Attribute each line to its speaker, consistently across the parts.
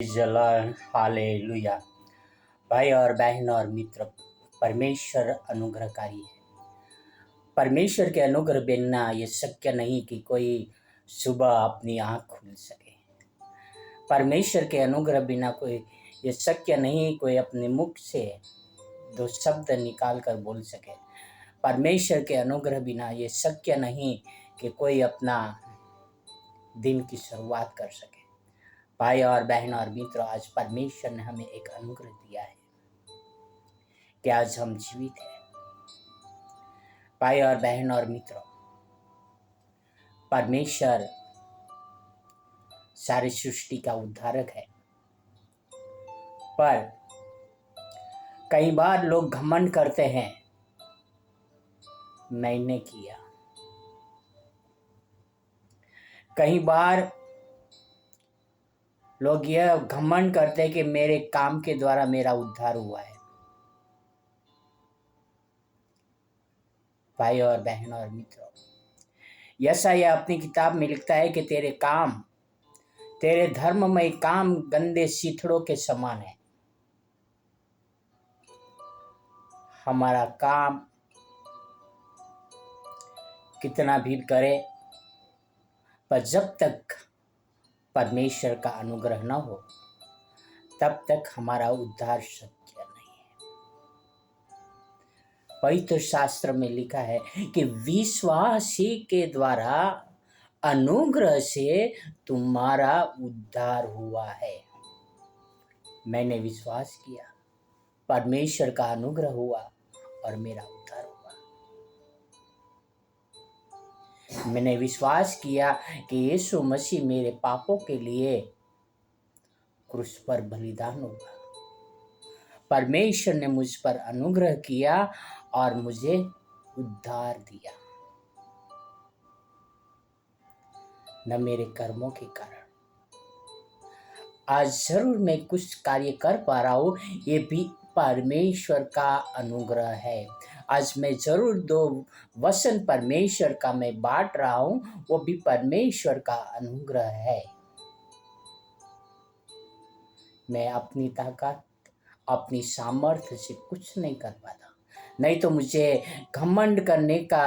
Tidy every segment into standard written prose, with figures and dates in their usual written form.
Speaker 1: जला हालेलुया। भाई और बहन और मित्र, परमेश्वर अनुग्रहकारी है। परमेश्वर के अनुग्रह बिना ये शक्य नहीं कि कोई सुबह अपनी आँख खुल सके। परमेश्वर के अनुग्रह बिना कोई ये शक्य नहीं कोई अपने मुख से दो शब्द निकाल कर बोल सके। परमेश्वर के अनुग्रह बिना ये शक्य नहीं कि कोई अपना दिन की शुरुआत कर सके। भाई और बहन और मित्रों, आज परमेश्वर ने हमें एक अनुग्रह दिया है कि आज हम जीवित हैं। भाई और बहन और मित्रों, परमेश्वर सारी सृष्टि का उद्धारक है, पर कई बार लोग घमंड करते हैं, मैंने किया। कई बार लोग यह घमंड करते हैं कि मेरे काम के द्वारा मेरा उद्धार हुआ है। भाई और बहन और मित्रों, यशायाह अपनी किताब में लिखता है कि तेरे धर्ममय काम गंदे सीथड़ों के समान है। हमारा काम कितना भी करे, पर जब तक परमेश्वर का अनुग्रह न हो तब तक हमारा उद्धार सत्य नहीं है। पवित्र शास्त्र में लिखा है कि विश्वास ही के द्वारा अनुग्रह से तुम्हारा उद्धार हुआ है। मैंने विश्वास किया, परमेश्वर का अनुग्रह हुआ और मेरा उद्धार हुआ। मैंने विश्वास किया कि यीशु मसीह मेरे पापों के लिए क्रूस पर बलिदान हुआ। परमेश्वर ने मुझ पर अनुग्रह किया और मुझे उद्धार दिया, न मेरे कर्मों के कारण। आज जरूर मैं कुछ कार्य कर पा रहा हूँ, ये भी परमेश्वर का अनुग्रह है। आज मैं जरूर दो वचन परमेश्वर का मैं बांट रहा हूँ, वो भी परमेश्वर का अनुग्रह है। मैं अपनी ताकत, अपनी सामर्थ्य से कुछ नहीं कर पाता, नहीं तो मुझे घमंड करने का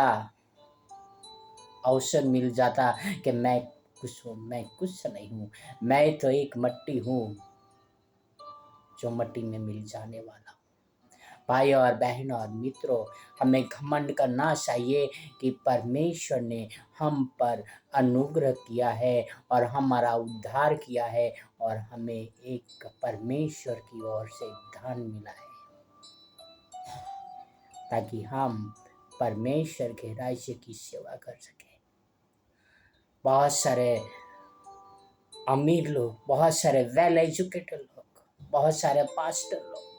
Speaker 1: अवसर मिल जाता कि मैं कुछ हूँ, मैं कुछ नहीं हूँ, मैं तो एक मट्टी हूँ जो मट्टी में मिल जाने वाला हूँ। भाई और बहन और मित्रों, हमें घमंड करना चाहिए कि परमेश्वर ने हम पर अनुग्रह किया है और हमारा उद्धार किया है और हमें एक परमेश्वर की ओर से दान मिला है, ताकि हम परमेश्वर के राज्य की सेवा कर सकें। बहुत सारे अमीर लोग, बहुत सारे वेल एजुकेटेड लोग, बहुत सारे पास्टर लोग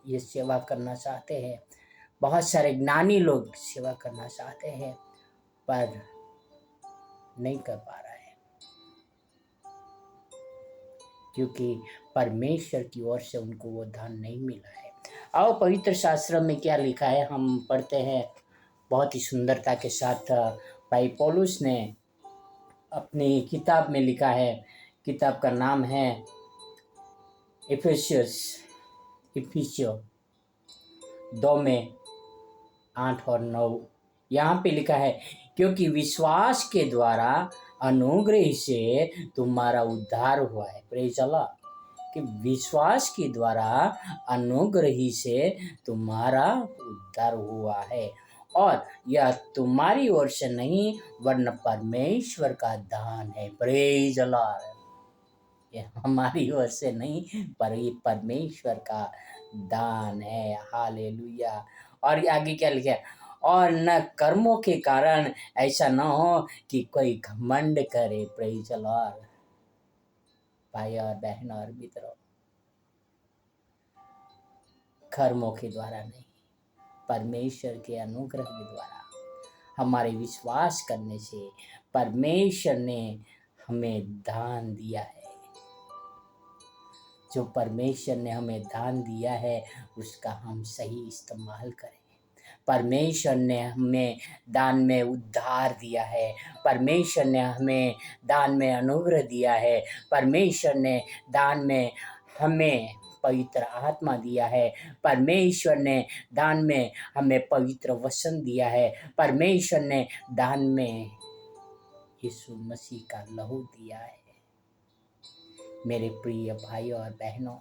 Speaker 1: ये सेवा करना चाहते हैं, बहुत सारे ज्ञानी लोग सेवा करना चाहते हैं, पर नहीं कर पा रहे हैं, क्योंकि परमेश्वर की ओर से उनको वो दान नहीं मिला है। आओ पवित्र शास्त्र में क्या लिखा है हम पढ़ते हैं। बहुत ही सुंदरता के साथ भाई पौलुस ने अपनी किताब में लिखा है। किताब का नाम है इफिसियो 2 में 8 और 9। यहाँ पे लिखा है, क्योंकि विश्वास के द्वारा अनुग्रह से तुम्हारा उद्धार हुआ है। Praise Allah. कि विश्वास के द्वारा अनुग्रह से तुम्हारा उद्धार हुआ है, और यह तुम्हारी ओर से नहीं वरन परमेश्वर का दान है। Praise Allah. ये हमारी ओर से नहीं, पर ये परमेश्वर का दान है। हालेलुया। और आगे क्या लिखा है, और न कर्मों के कारण, ऐसा न हो कि कोई घमंड करे। Praise Lord. भाई और बहन और मित्रों, कर्मों के द्वारा नहीं, परमेश्वर के अनुग्रह के द्वारा हमारे विश्वास करने से परमेश्वर ने हमें दान दिया है। जो परमेश्वर ने हमें दान दिया है उसका हम सही इस्तेमाल करें। परमेश्वर ने हमें दान में उद्धार दिया है, परमेश्वर ने हमें दान में अनुग्रह दिया है, परमेश्वर ने दान में हमें पवित्र आत्मा दिया है, परमेश्वर ने दान में हमें पवित्र वचन दिया है, परमेश्वर ने दान में यीशु मसीह का लहू दिया है। मेरे प्रिय भाइयों और बहनों,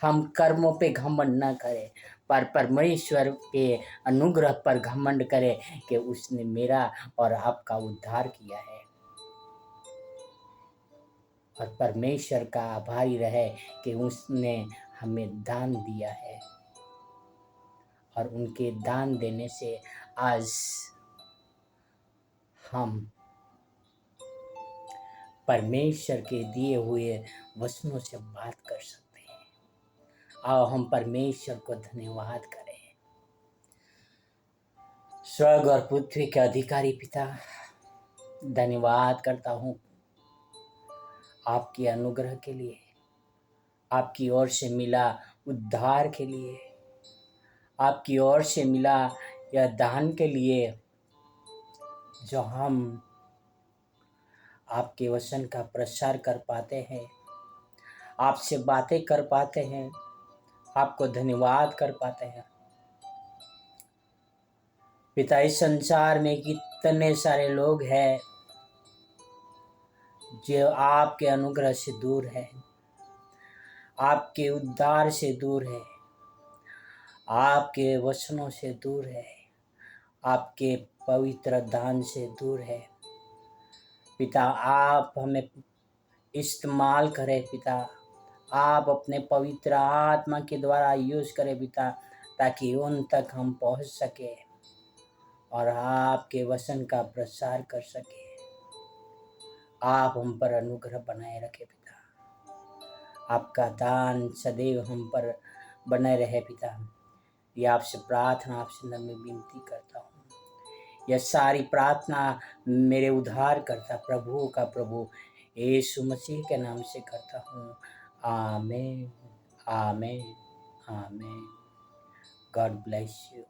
Speaker 1: हम कर्मों पे घमंड न करें, पर परमेश्वर के अनुग्रह पर घमंड करें कि उसने मेरा और आपका उद्धार किया है। और परमेश्वर का आभारी रहे कि उसने हमें दान दिया है, और उनके दान देने से आज हम परमेश्वर के दिए हुए वचनों से बात कर सकते हैं। आओ हम परमेश्वर को धन्यवाद करें। स्वर्ग और पृथ्वी के अधिकारी पिता, धन्यवाद करता हूँ आपके अनुग्रह के लिए, आपकी ओर से मिला उद्धार के लिए, आपकी ओर से मिला यह दान के लिए, जो हम आपके वचन का प्रचार कर पाते हैं, आपसे बातें कर पाते हैं, आपको धन्यवाद कर पाते हैं। पिता, इस संसार में कितने सारे लोग हैं जो आपके अनुग्रह से दूर है, आपके उद्धार से दूर है, आपके वचनों से दूर है, आपके पवित्र दान से दूर है। पिता, आप हमें इस्तेमाल करें पिता, आप अपने पवित्र आत्मा के द्वारा यूज करें पिता, ताकि उन तक हम पहुंच सके और आपके वचन का प्रसार कर सके। आप हम पर अनुग्रह बनाए रखे पिता, आपका दान सदैव हम पर बने रहे पिता। ये आपसे प्रार्थना, आपसे नम्र विनती करता हूँ। यह सारी प्रार्थना मेरे उद्धार करता प्रभु का प्रभु यीशु मसीह के नाम से करता हूँ। आमीन, आमीन, आमीन। God bless you.